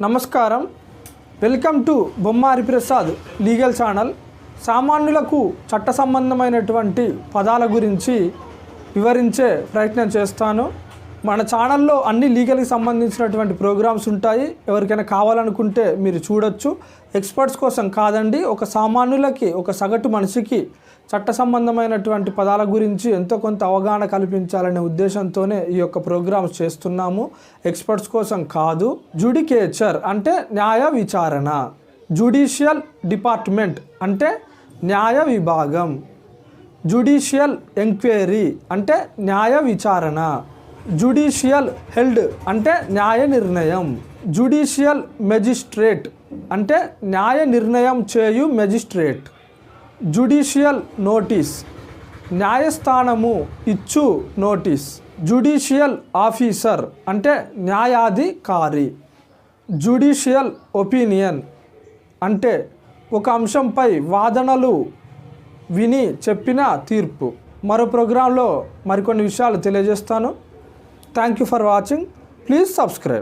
నమస్కారం, welcome to Bommari Prasad legal channel. సామాన్యులకు చట్ట సంబంధమైనటువంటి పదాల గురించి వివరించే ప్రయత్నం చేస్తాను. మన ఛానల్లో అన్ని లీగల్కి సంబంధించినటువంటి ప్రోగ్రామ్స్ ఉంటాయి. ఎవరికైనా కావాలనుకుంటే మీరు చూడొచ్చు. ఎక్స్పర్ట్స్ కోసం కాదండి, ఒక సామాన్యులకి, ఒక సగటు మనిషికి చట్ట సంబంధమైనటువంటి పదాల గురించి ఎంతో కొంత అవగాహన కల్పించాలనే ఉద్దేశంతోనే ఈ యొక్క ప్రోగ్రామ్స్ చేస్తున్నాము. ఎక్స్పర్ట్స్ కోసం కాదు. జుడికేచర్ అంటే న్యాయ విచారణ, జ్యుడిషియల్ డిపార్ట్మెంట్ అంటే న్యాయ విభాగం, జ్యుడిషియల్ ఎంక్వైరీ అంటే న్యాయ విచారణ, జ్యుడిషియల్ హెల్డ్ అంటే న్యాయ నిర్ణయం, జ్యుడిషియల్ మెజిస్ట్రేట్ అంటే న్యాయ నిర్ణయం చేయు మెజిస్ట్రేట్, జ్యుడిషియల్ నోటీస్ న్యాయస్థానము ఇచ్చు నోటీస్, జ్యుడిషియల్ ఆఫీసర్ అంటే న్యాయాధికారి, జ్యుడిషియల్ ఒపీనియన్ అంటే ఒక అంశంపై వాదనలు విని చెప్పిన తీర్పు. మరో ప్రోగ్రాంలో మరికొన్ని విషయాలు తెలియజేస్తాను. Thank you for watching. Please subscribe.